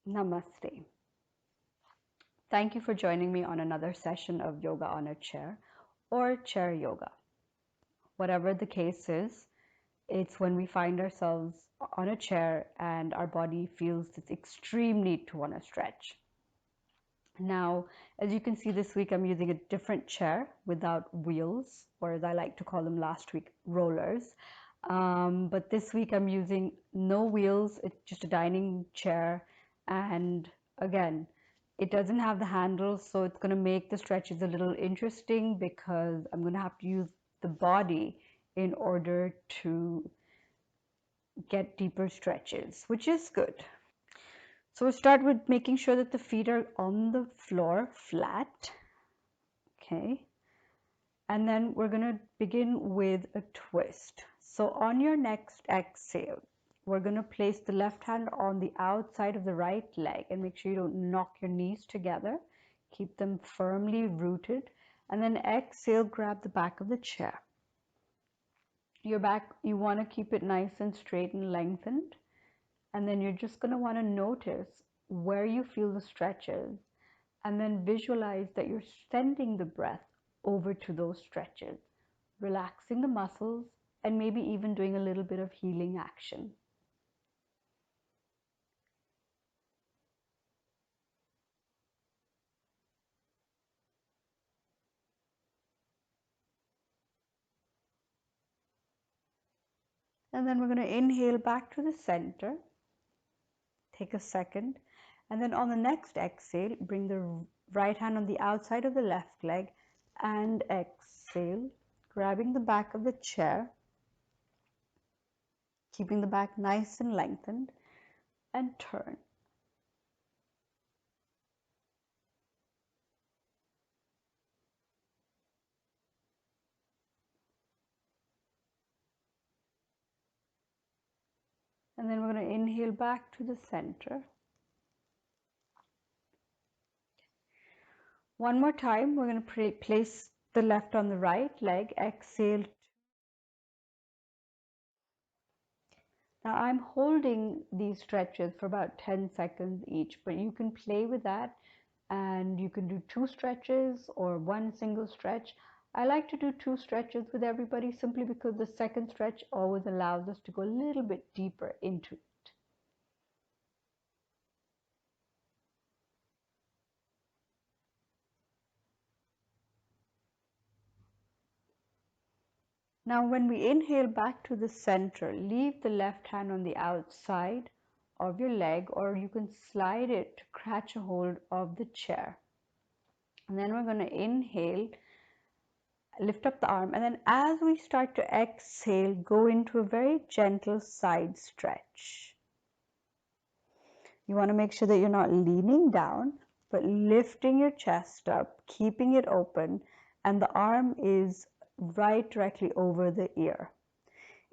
Namaste. Thank you for joining me on another session of yoga on a chair or chair yoga. Whatever the case is, it's when we find ourselves on a chair and our body feels this extreme need to want to stretch. Now, as you can see this week, I'm using a different chair without wheels, or as I like to call them last week, rollers. But this week I'm using no wheels, it's just a dining chair. And again, it doesn't have the handles, so it's going to make the stretches a little interesting because I'm going to have to use the body in order to get deeper stretches, which is good. So we'll start with making sure that the feet are on the floor flat. Okay. And then we're going to begin with a twist. So on your next exhale, we're going to place the left hand on the outside of the right leg and make sure you don't knock your knees together. Keep them firmly rooted. And then exhale, grab the back of the chair. Your back, you want to keep it nice and straight and lengthened. And then you're just going to want to notice where you feel the stretches and then visualize that you're sending the breath over to those stretches, relaxing the muscles and maybe even doing a little bit of healing action. And then we're going to inhale back to the center. Take a second. And then on the next exhale, bring the right hand on the outside of the left leg and exhale, grabbing the back of the chair, keeping the back nice and lengthened, and turn. And then we're going to inhale back to the center. One more time, we're going to place the left on the right leg, exhale. Now I'm holding these stretches for about 10 seconds each, but you can play with that and you can do 2 stretches or 1 single stretch. I like to do 2 stretches with everybody simply because the second stretch always allows us to go a little bit deeper into it. Now when we inhale back to the center, leave the left hand on the outside of your leg, or you can slide it to catch a hold of the chair. And then we're going to inhale, lift up the arm, and then as we start to exhale, go into a very gentle side stretch. You want to make sure that you're not leaning down, but lifting your chest up, keeping it open, and the arm is right directly over the ear.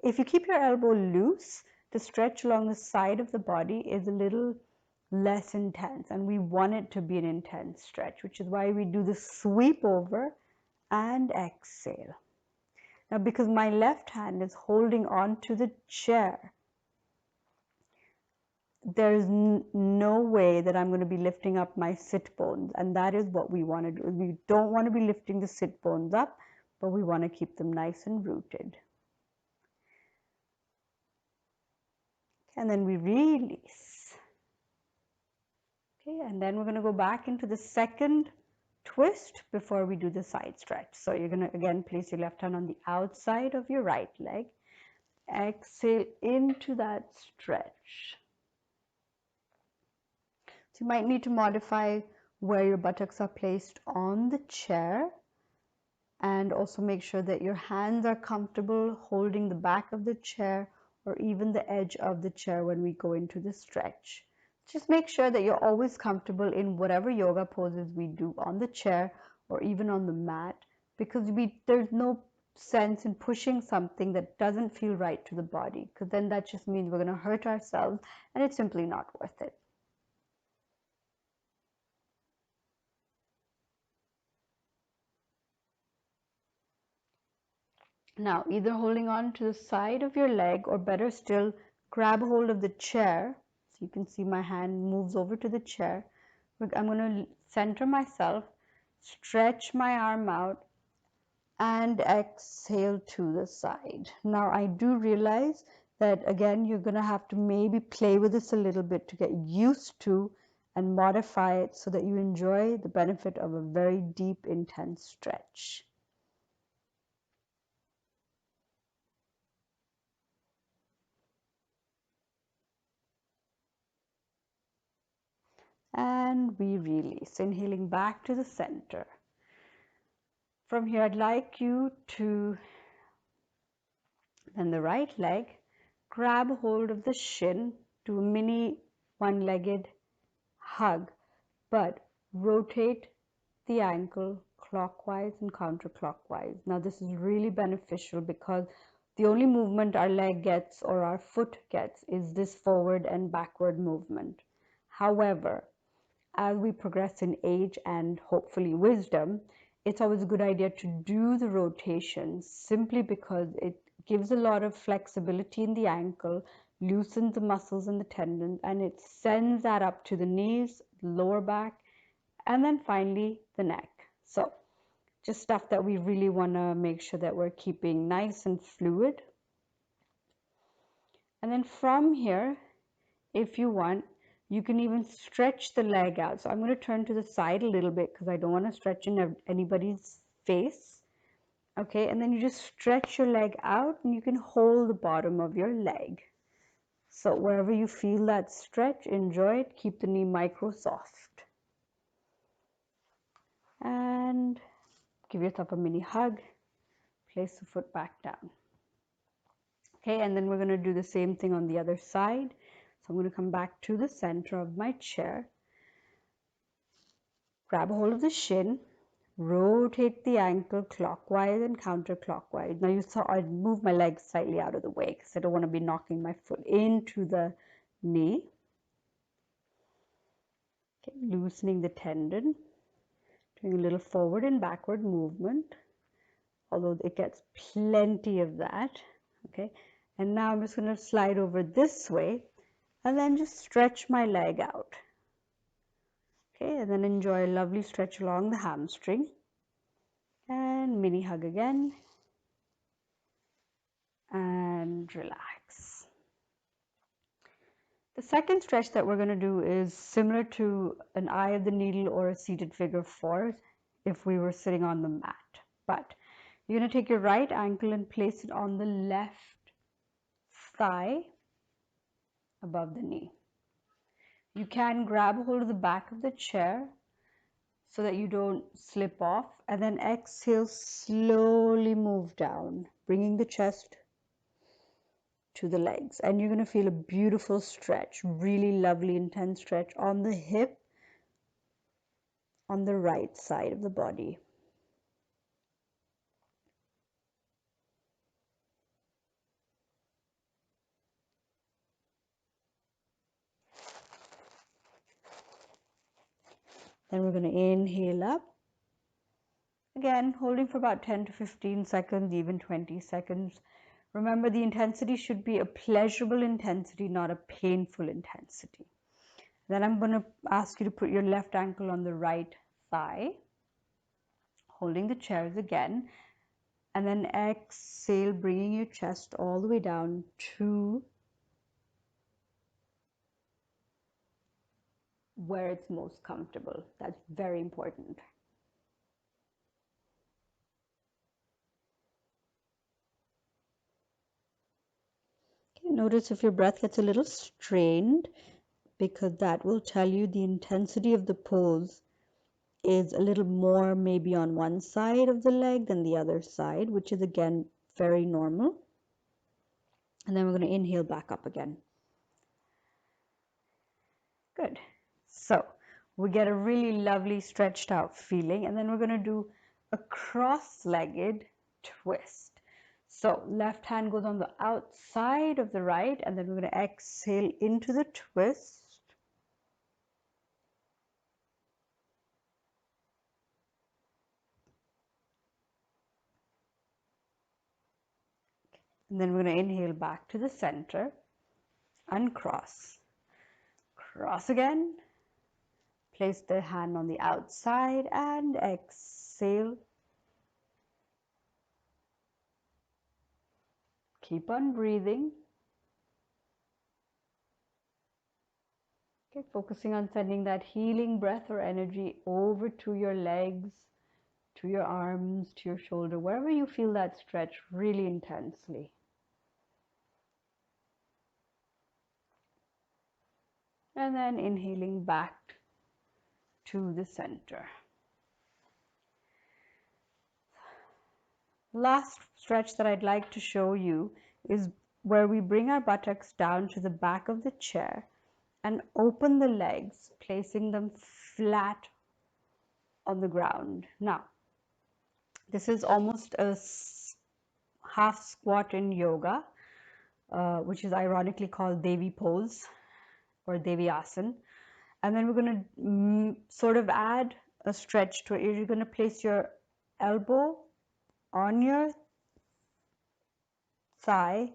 If you keep your elbow loose, the stretch along the side of the body is a little less intense, and we want it to be an intense stretch, which is why we do the sweep over and exhale. Now, because my left hand is holding on to the chair, there's no way that I'm going to be lifting up my sit bones, and that is what we want to do. We don't want to be lifting the sit bones up, but we want to keep them nice and rooted. And then we release. Okay, and then we're going to go back into the second twist before we do the side stretch. So you're going to again place your left hand on the outside of your right leg. Exhale into that stretch. So you might need to modify where your buttocks are placed on the chair, and also make sure that your hands are comfortable holding the back of the chair or even the edge of the chair when we go into the stretch. Just make sure that you're always comfortable in whatever yoga poses we do on the chair or even on the mat, because there's no sense in pushing something that doesn't feel right to the body, because then that just means we're going to hurt ourselves and it's simply not worth it. Now, either holding on to the side of your leg or better still, grab hold of the chair So you can see my hand moves over to the chair. I'm going to center myself, stretch my arm out, and exhale to the side. Now I do realize that again you're going to have to maybe play with this a little bit to get used to and modify it so that you enjoy the benefit of a very deep, intense stretch. And we release, inhaling back to the center. From here, I'd like you to bend the right leg, grab hold of the shin, do a mini one-legged hug, but rotate the ankle clockwise and counterclockwise. Now this is really beneficial because the only movement our leg gets or our foot gets is this forward and backward movement. However, as we progress in age and hopefully wisdom, it's always a good idea to do the rotation simply because it gives a lot of flexibility in the ankle, loosens the muscles and the tendons, and it sends that up to the knees, the lower back, and then finally the neck. So just stuff that we really want to make sure that we're keeping nice and fluid. And then from here, if you want, you can even stretch the leg out. So I'm going to turn to the side a little bit because I don't want to stretch in anybody's face. Okay, and then you just stretch your leg out and you can hold the bottom of your leg. So wherever you feel that stretch, enjoy it. Keep the knee micro soft. And give yourself a mini hug. Place the foot back down. Okay, and then we're going to do the same thing on the other side. So I'm going to come back to the center of my chair. Grab a hold of the shin. Rotate the ankle clockwise and counterclockwise. Now you saw I moved my leg slightly out of the way because I don't want to be knocking my foot into the knee. Okay, loosening the tendon. Doing a little forward and backward movement, although it gets plenty of that. Okay, and now I'm just going to slide over this way and then just stretch my leg out. Okay, and then enjoy a lovely stretch along the hamstring. And mini hug again. And relax. The second stretch that we're going to do is similar to an eye of the needle or a seated figure four if we were sitting on the mat. But you're going to take your right ankle and place it on the left thigh above the knee. You can grab hold of the back of the chair so that you don't slip off, and then exhale, slowly move down, bringing the chest to the legs, and you're going to feel a beautiful stretch, really lovely intense stretch on the hip on the right side of the body. Then we're going to inhale up, again holding for about 10 to 15 seconds, even 20 seconds. Remember, the intensity should be a pleasurable intensity, not a painful intensity. Then I'm going to ask you to put your left ankle on the right thigh, holding the chairs again, and then exhale, bringing your chest all the way down to where it's most comfortable. That's very important. Okay, notice if your breath gets a little strained, because that will tell you the intensity of the pose is a little more maybe on one side of the leg than the other side, which is again very normal. And then we're going to inhale back up again. Good. So we get a really lovely stretched out feeling, and then we're going to do a cross-legged twist. So left hand goes on the outside of the right, and then we're going to exhale into the twist. And then we're going to inhale back to the center, uncross. Cross again. Place the hand on the outside and exhale. Keep on breathing. Okay, focusing on sending that healing breath or energy over to your legs, to your arms, to your shoulder, wherever you feel that stretch really intensely. And then inhaling back to the center. Last stretch that I'd like to show you is where we bring our buttocks down to the back of the chair and open the legs, placing them flat on the ground. Now, this is almost a half squat in yoga, which is ironically called Devi pose or Devi asana. And then we're going to sort of add a stretch to it. You're going to place your elbow on your thigh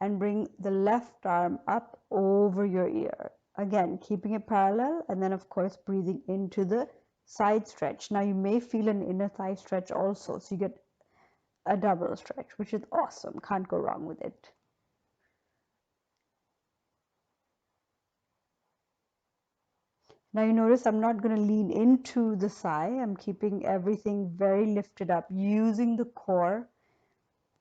and bring the left arm up over your ear. Again, keeping it parallel, and then of course breathing into the side stretch. Now you may feel an inner thigh stretch also, so you get a double stretch, which is awesome. Can't go wrong with it. Now you notice I'm not going to lean into the thigh. I'm keeping everything very lifted up, using the core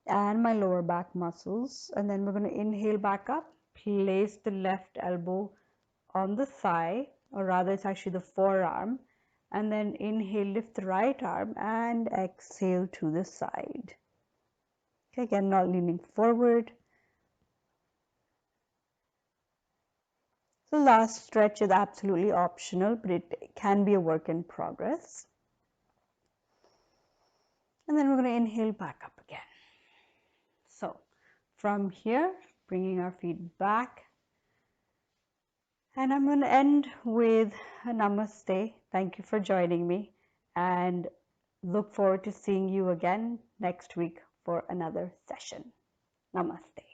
and my lower back muscles. And then we're going to inhale back up, place the left elbow on the thigh, or rather it's actually the forearm, and then inhale, lift the right arm and exhale to the side. Okay, again, not leaning forward. The last stretch is absolutely optional, but it can be a work in progress. And then we're going to inhale back up again. So from here, bringing our feet back. And I'm going to end with a namaste. Thank you for joining me, and look forward to seeing you again next week for another session. Namaste.